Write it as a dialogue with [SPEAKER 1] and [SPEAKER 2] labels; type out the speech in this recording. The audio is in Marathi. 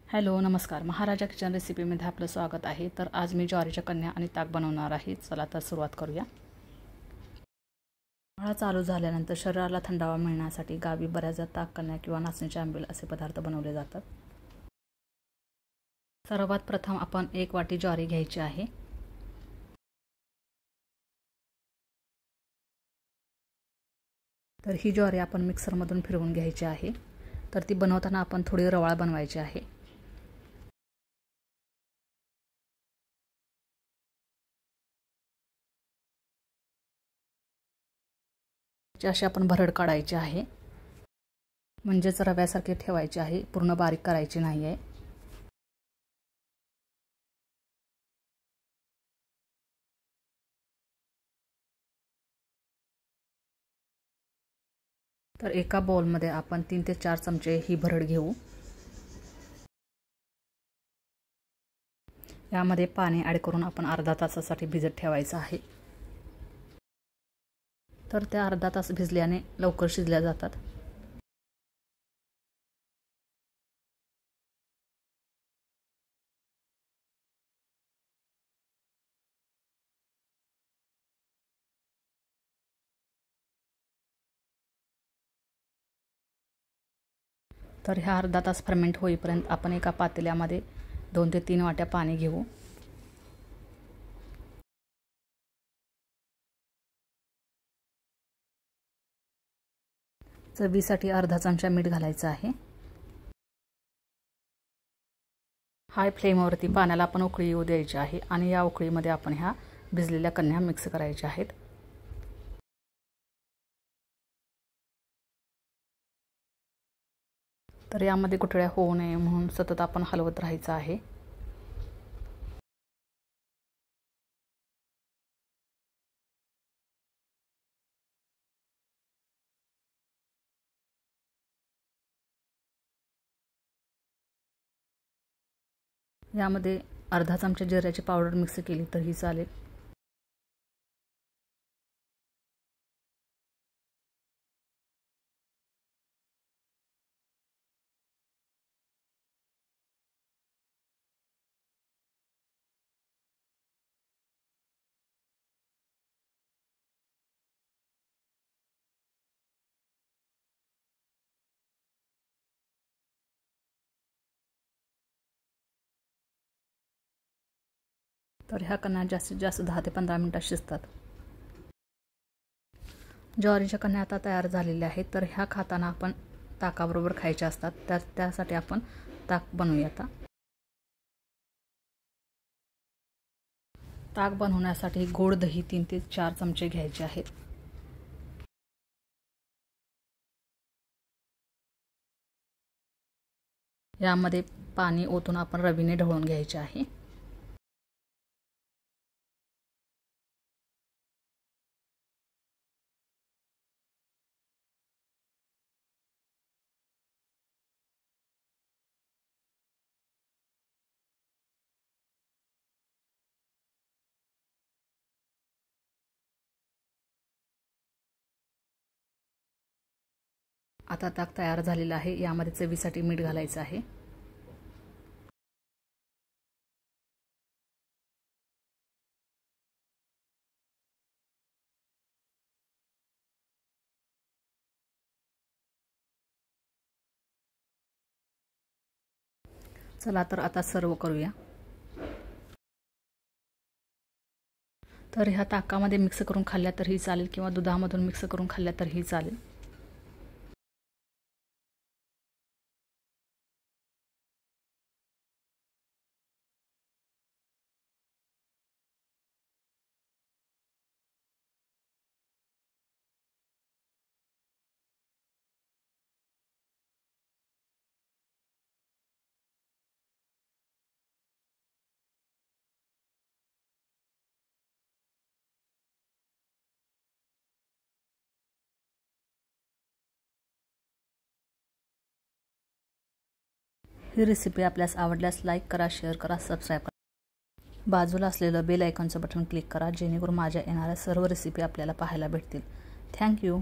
[SPEAKER 1] हॅलो नमस्कार, महाराजा किचन रेसिपीमध्ये आपलं स्वागत आहे। तर आज मी ज्वारीच्या कन्या आणि ताक बनवणार आहे। चला तर सुरुवात करूया। उन्हाळा चालू झाल्यानंतर शरीराला थंडावा मिळण्यासाठी गावी बऱ्याचदा ताक, कन्या किंवा नाचणीचे आंबील असे पदार्थ बनवले जातात। सर्वात प्रथम आपण 1 वाटी ज्वारी घ्यायची आहे। तर ही ज्वारी आपण मिक्सरमधून फिरवून घ्यायची आहे। तर ती बनवताना आपण थोडी रवाळ बनवायची आहे। अशी आपण भरड काढायची आहे, म्हणजेच रव्यासारखे ठेवायचे आहे, पूर्ण बारीक करायची नाही आहे। तर एका बाउलमध्ये आपण 3 ते 4 चमचे ही भरड घेऊ। यामध्ये पाणी ॲड करून आपण अर्धा तासासाठी भिजत ठेवायचं आहे। तर त्या अर्धा तास भिजल्याने लवकर शिजल्या जातात। तर ह्या अर्धा तास फर्मेंट होईपर्यंत आपण एका पातेल्यामध्ये 2 ते 3 वाट्या पाणी घेऊ। चवीसाठी अर्धा चमचा मीठ घालायचं आहे। हाय फ्लेमवरती पाण्याला आपण उकळी येऊ द्यायची आहे आणि या उकळीमध्ये आपण ह्या भिजलेल्या कन्या मिक्स करायच्या आहेत। तर यामध्ये गुठळ्या होऊ नये म्हणून सतत आपण हलवत राहायचं आहे। यामध्ये अर्धा चमचा जिऱ्याची पावडर मिक्स केली तरी चालेल। तर ह्या कन्या जास्तीत जास्त 10 ते 15 मिनिटात शिजतात। ज्वारीच्या कन्या आता तयार झालेल्या आहेत। तर ह्या खाताना आपण ताकाबरोबर खायच्या असतात। त्यासाठी आपण ताक बनवूया। आता ताक बनवण्यासाठी गोड दही 3 ते 4 चमचे घ्यायचे आहेत। यामध्ये पाणी ओतून आपण रवीने ढवळून घ्यायचे आहे। आता ताक तयार झालेलं आहे। यामध्ये चवीसाठी मीठ घालायचं आहे। चला तर आता सर्व करूया। तर ह्या ताकामध्ये मिक्स करून खाल्ल्या तरीही चालेल किंवा दुधामधून मिक्स करून खाल्ल्या तरीही चालेल। ही रेसिपी आपल्यास आवडल्यास लाईक करा, शेअर करा, सबस्क्राईब करा। बाजूला असलेलं बेल आयकॉनचं बटन क्लिक करा, जेणेकरून माझ्या येणाऱ्या सर्व रेसिपी आपल्याला पाहायला भेटतील। थँक्यू।